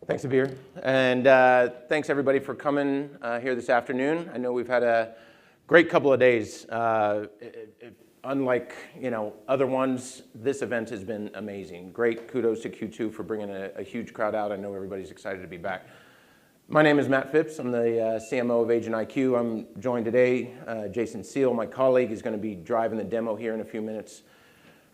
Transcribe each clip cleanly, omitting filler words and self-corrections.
Thanks, Abir. And thanks, everybody, for coming here this afternoon. I know we've had a great couple of days. Unlike other ones, this event has been amazing. Great kudos to Q2 for bringing a huge crowd out. I know everybody's excited to be back. My name is Matt Phipps. I'm the CMO of Agent IQ. I'm joined today. Jason Seal, my colleague, is going to be driving the demo here in a few minutes.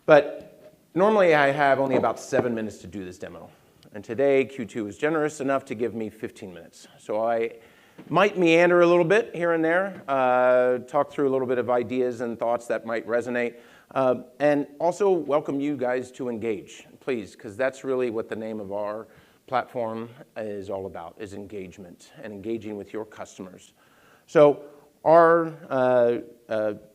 But normally I have only about 7 minutes to do this demo. And today, Q2 was generous enough to give me 15 minutes. So I might meander a little bit here and there, talk through a little bit of ideas and thoughts that might resonate, and also welcome you guys to engage, please, because that's really what the name of our platform is all about, is engagement and engaging with your customers. So our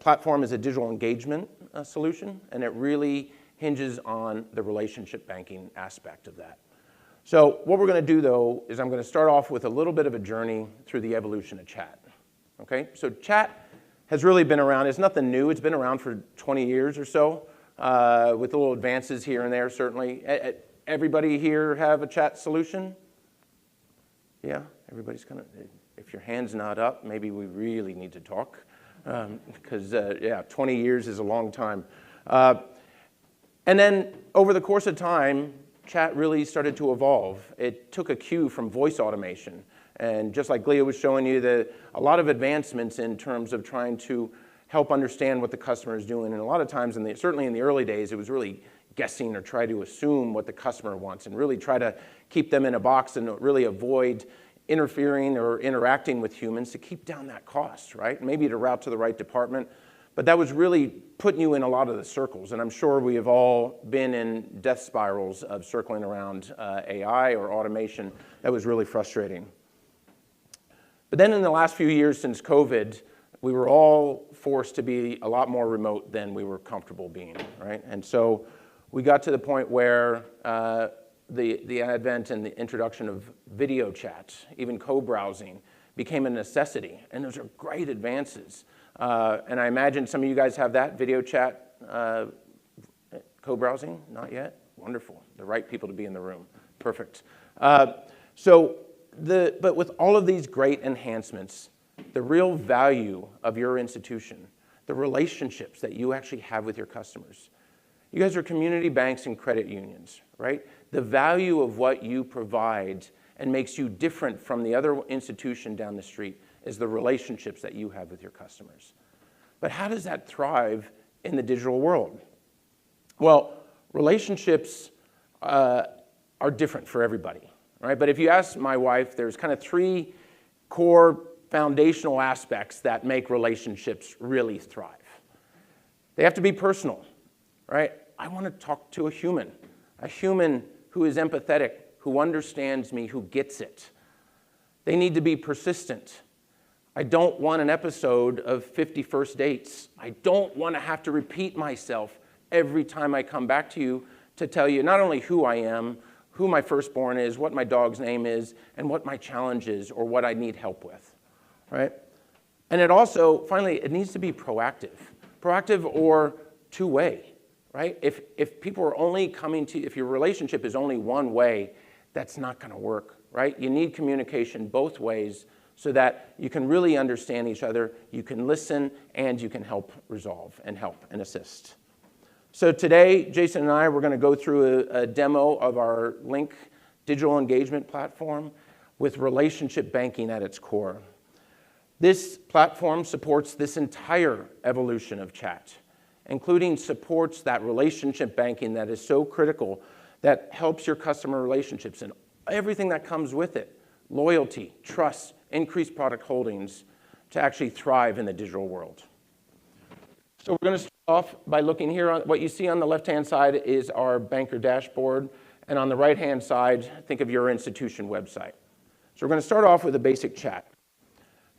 platform is a digital engagement solution, and it really hinges on the relationship banking aspect of that. So what we're going to do, though, is I'm going to start off with a little bit of a journey through the evolution of chat. Okay, so chat has really been around. It's nothing new. It's been around for 20 years or so, with little advances here and there, certainly. Everybody here have a chat solution? Yeah, everybody's kind of, if your hand's not up, maybe we really need to talk, because, yeah, 20 years is a long time. And then over the course of time, chat really started to evolve. It took a cue from voice automation. And just like Glia was showing you, a lot of advancements in terms of trying to help understand what the customer is doing. And a lot of times, certainly in the early days, it was really guessing or try to assume what the customer wants and really try to keep them in a box and really avoid interfering or interacting with humans to keep down that cost, right? Maybe to route to the right department. But that was really putting you in a lot of the circles. And I'm sure we have all been in death spirals of circling around AI or automation. That was really frustrating. But then in the last few years since COVID, we were all forced to be a lot more remote than we were comfortable being, right? And so we got to the point where the advent and the introduction of video chat, even co-browsing, became a necessity. And those are great advances. And I imagine some of you guys have that video chat co-browsing. Not yet? Wonderful. The right people to be in the room. Perfect. But with all of these great enhancements, the real value of your institution, the relationships that you actually have with your customers. You guys are community banks and credit unions, right? The value of what you provide and makes you different from the other institution down the street is the relationships that you have with your customers. But how does that thrive in the digital world? Well, relationships are different for everybody, right? But if you ask my wife, there's kind of 3 core foundational aspects that make relationships really thrive. They have to be personal, right? I want to talk to a human who is empathetic, who understands me, who gets it. They need to be persistent. I don't want an episode of 50 First Dates. I don't want to have to repeat myself every time I come back to you to tell you not only who I am, who my firstborn is, what my dog's name is, and what my challenge is or what I need help with, right? And it also, finally, it needs to be proactive or two-way, right? If people are only coming to, if your relationship is only one way, that's not going to work, right? You need communication both ways so that you can really understand each other, you can listen, and you can help resolve and help and assist. So today, Jason and I, we're going to go through a demo of our Link digital engagement platform with relationship banking at its core. This platform supports this entire evolution of chat, including supports that relationship banking that is so critical that helps your customer relationships and everything that comes with it, loyalty, trust, increased product holdings to actually thrive in the digital world. So we're going to start off by looking here. What you see on the left-hand side is our banker dashboard, and on the right-hand side, think of your institution website. So we're going to start off with a basic chat.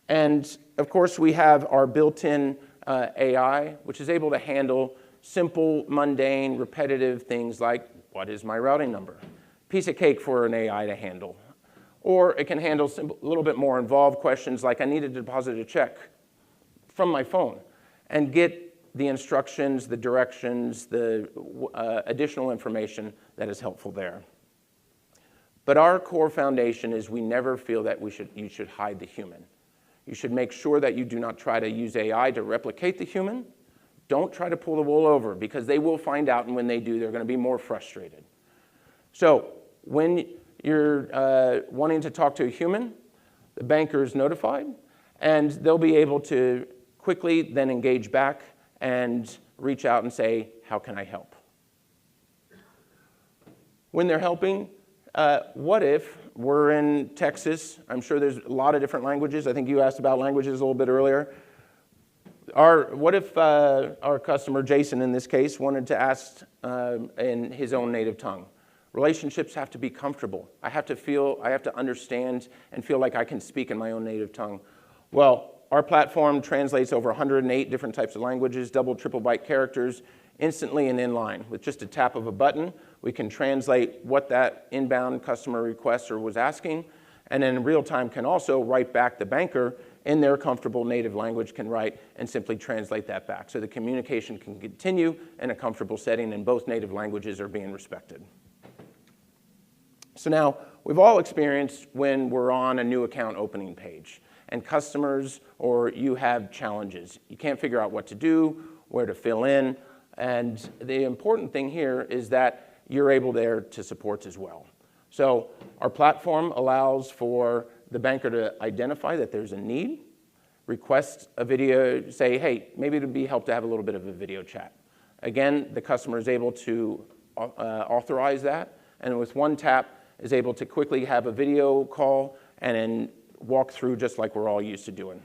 And of course, we have our built-in AI, which is able to handle simple, mundane, repetitive things like, what is my routing number? Piece of cake for an AI to handle. Or it can handle a little bit more involved questions like, I need to deposit a check from my phone and get the instructions, the directions, the additional information that is helpful there. But our core foundation is we never feel that you should hide the human. You should make sure that you do not try to use AI to replicate the human. Don't try to pull the wool over, because they will find out, and when they do, they're going to be more frustrated. So when you're wanting to talk to a human, the banker is notified, and they'll be able to quickly then engage back and reach out and say, how can I help? When they're helping, what if we're in Texas? I'm sure there's a lot of different languages. I think you asked about languages a little bit earlier. What if our customer, Jason in this case, wanted to ask in his own native tongue? Relationships have to be comfortable. I have to understand and feel like I can speak in my own native tongue. Well, our platform translates over 108 different types of languages, double, triple byte characters, instantly and inline. With just a tap of a button, we can translate what that inbound customer requester was asking, and then in real time can also write back the banker in their comfortable native language, can write and simply translate that back. So the communication can continue in a comfortable setting, and both native languages are being respected. So now, we've all experienced when we're on a new account opening page, and customers or you have challenges. You can't figure out what to do, where to fill in, and the important thing here is that you're able there to support as well. So our platform allows for the banker to identify that there's a need, request a video, say, hey, maybe it would be helpful to have a little bit of a video chat. Again, the customer is able to authorize that, and with one tap is able to quickly have a video call and then walk through just like we're all used to doing,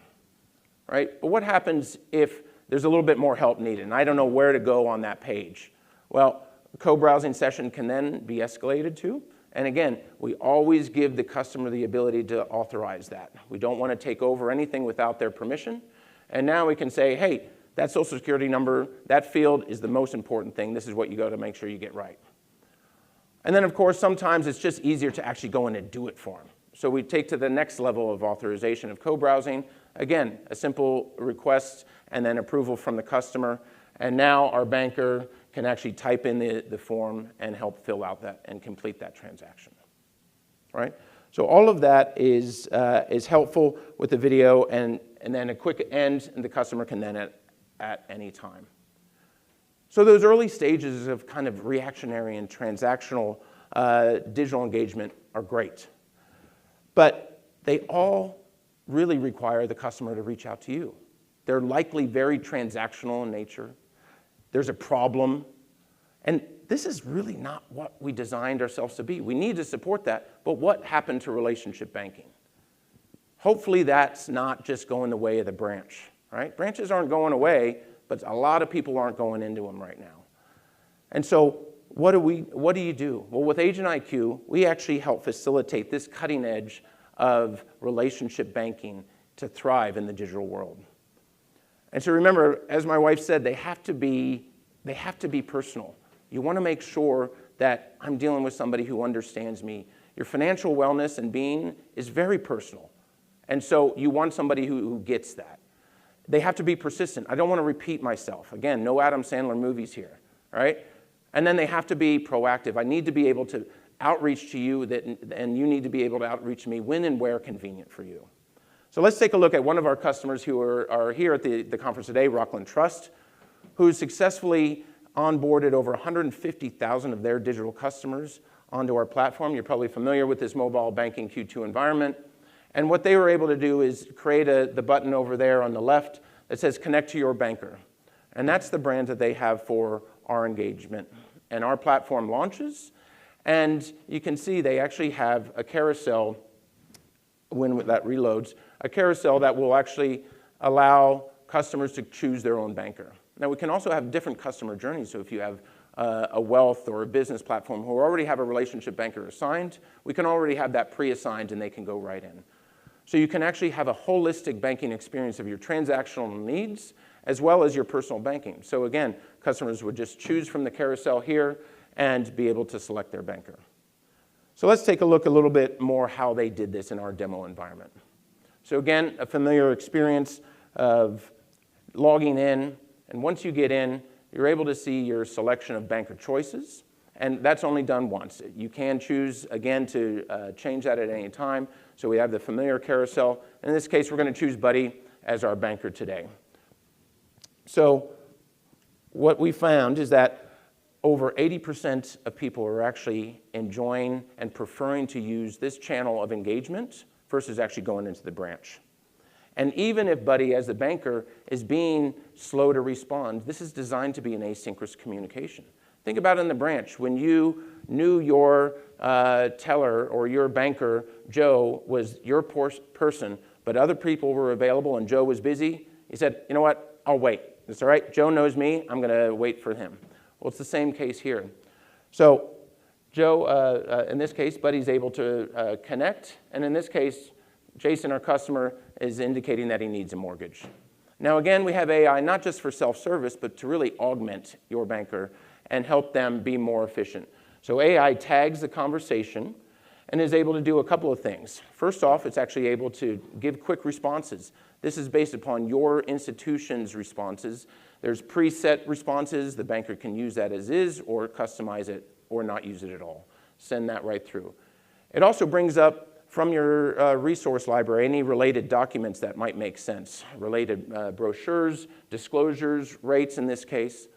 right? But what happens if there's a little bit more help needed and I don't know where to go on that page? Well, a co-browsing session can then be escalated to. And again, we always give the customer the ability to authorize that. We don't want to take over anything without their permission. And now we can say, hey, that social security number, that field is the most important thing. This is what you go to make sure you get right. And then, of course, sometimes it's just easier to actually go in and do it for them. So we take to the next level of authorization of co-browsing. Again, a simple request and then approval from the customer. And now our banker can actually type in the form and help fill out that and complete that transaction, right? So all of that is helpful with the video, and then a quick end, and the customer can then at any time. So those early stages of kind of reactionary and transactional digital engagement are great. But they all really require the customer to reach out to you. They're likely very transactional in nature. There's a problem. And this is really not what we designed ourselves to be. We need to support that, but what happened to relationship banking? Hopefully that's not just going the way of the branch, right? Branches aren't going away, but a lot of people aren't going into them right now. And so what do you do? Well, with Agent IQ, we actually help facilitate this cutting edge of relationship banking to thrive in the digital world. And so remember, as my wife said, they have to be personal. You want to make sure that I'm dealing with somebody who understands me. Your financial wellness and being is very personal. And so you want somebody who gets that. They have to be persistent. I don't want to repeat myself. Again, no Adam Sandler movies here, right? And then they have to be proactive. I need to be able to outreach to you, and you need to be able to outreach to me when and where convenient for you. So let's take a look at one of our customers who are here at the conference today, Rockland Trust, who successfully onboarded over 150,000 of their digital customers onto our platform. You're probably familiar with this mobile banking Q2 environment. And what they were able to do is create the button over there on the left that says connect to your banker. And that's the brand that they have for our engagement. And our platform launches, and you can see they actually have a carousel, when that reloads, a carousel that will actually allow customers to choose their own banker. Now, we can also have different customer journeys. So if you have a wealth or a business platform who already have a relationship banker assigned, we can already have that pre-assigned and they can go right in. So you can actually have a holistic banking experience of your transactional needs as well as your personal banking. So again, customers would just choose from the carousel here and be able to select their banker. So let's take a look a little bit more how they did this in our demo environment. So again, a familiar experience of logging in, and once you get in, you're able to see your selection of banker choices, And that's only done once. You can choose, again, to change that at any time. So we have the familiar carousel. In this case, we're going to choose Buddy as our banker today. So what we found is that over 80% of people are actually enjoying and preferring to use this channel of engagement versus actually going into the branch. And even if Buddy, as the banker, is being slow to respond, this is designed to be an asynchronous communication. Think about it in the branch. When you knew your teller or your banker, Joe, was your person, but other people were available and Joe was busy, you said, you know what, I'll wait. It's all right, Joe knows me, I'm going to wait for him. Well, it's the same case here. So Joe, in this case, Buddy's able to connect, and in this case, Jason, our customer, is indicating that he needs a mortgage. Now again, we have AI not just for self-service, but to really augment your banker and help them be more efficient. So AI tags the conversation and is able to do a couple of things. First off, it's actually able to give quick responses. This is based upon your institution's responses. There's preset responses. The banker can use that as is or customize it or not use it at all. Send that right through. It also brings up from your resource library any related documents that might make sense, related brochures, disclosures, rates in this case.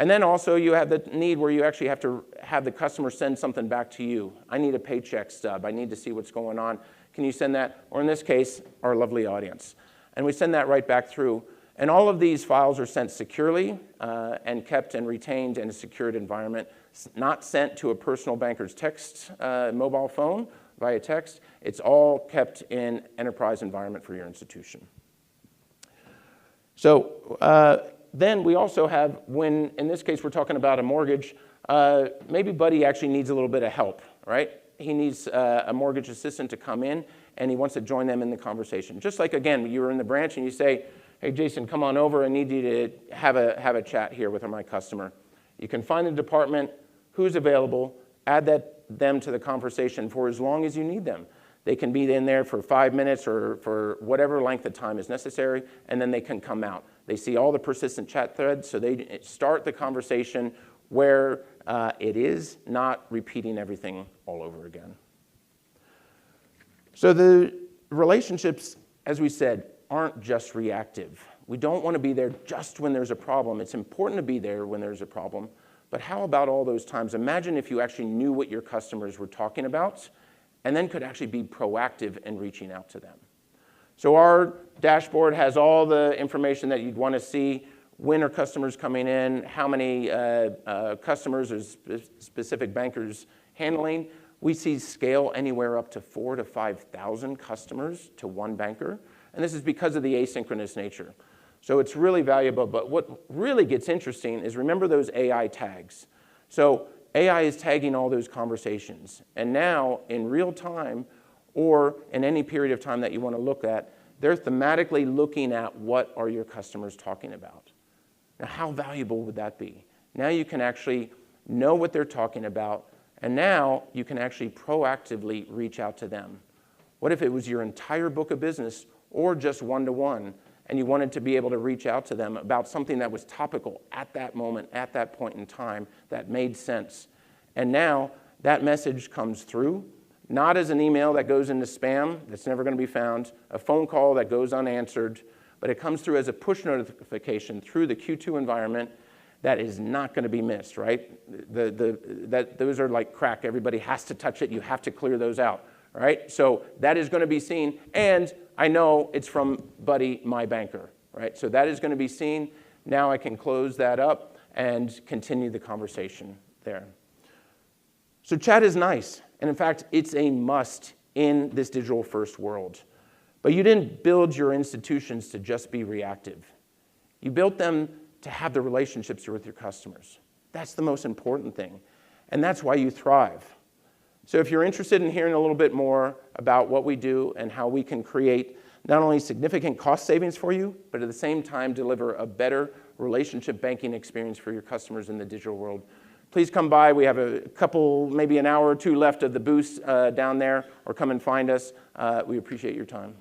And then also you have the need where you actually have to have the customer send something back to you. I need a paycheck stub. I need to see what's going on. Can you send that? Or in this case, our lovely audience. And we send that right back through. And all of these files are sent securely and kept and retained in a secured environment, not sent to a personal banker's text mobile phone via text. It's all kept in enterprise environment for your institution. So then we also have, when in this case we're talking about a mortgage, maybe Buddy actually needs a little bit of help, right? He needs a mortgage assistant to come in and he wants to join them in the conversation. Just like, again, you were in the branch and you say, hey, Jason, come on over. I need you to have a chat here with my customer. You can find the department, who's available, add them to the conversation for as long as you need them. They can be in there for 5 minutes or for whatever length of time is necessary, and then they can come out. They see all the persistent chat threads, so they start the conversation where it is, not repeating everything all over again. So the relationships, as we said, aren't just reactive. We don't want to be there just when there's a problem. It's important to be there when there's a problem, but how about all those times? Imagine if you actually knew what your customers were talking about and then could actually be proactive in reaching out to them. So our dashboard has all the information that you'd want to see. When are customers coming in? How many customers or specific bankers handling? We see scale anywhere up to 4,000 to 5,000 customers to one banker. And this is because of the asynchronous nature. So it's really valuable. But what really gets interesting is remember those AI tags. So AI is tagging all those conversations. And now, in real time, or in any period of time that you want to look at, they're thematically looking at what are your customers talking about. Now, how valuable would that be? Now you can actually know what they're talking about, and now you can actually proactively reach out to them. What if it was your entire book of business or just one-to-one, and you wanted to be able to reach out to them about something that was topical at that moment, at that point in time, that made sense. And now that message comes through, not as an email that goes into spam that's never going to be found, a phone call that goes unanswered, but it comes through as a push notification through the Q2 environment that is not going to be missed, right? Those are like crack. Everybody has to touch it. You have to clear those out, right? So that is going to be seen, and I know it's from Buddy, my banker, right? So that is going to be seen. Now I can close that up and continue the conversation there. So chat is nice, and in fact, it's a must in this digital-first world. But you didn't build your institutions to just be reactive. You built them to have the relationships with your customers. That's the most important thing, and that's why you thrive. So if you're interested in hearing a little bit more about what we do and how we can create not only significant cost savings for you, but at the same time deliver a better relationship banking experience for your customers in the digital world, please come by. We have a couple, maybe an hour or two left of the booth down there, or come and find us. We appreciate your time.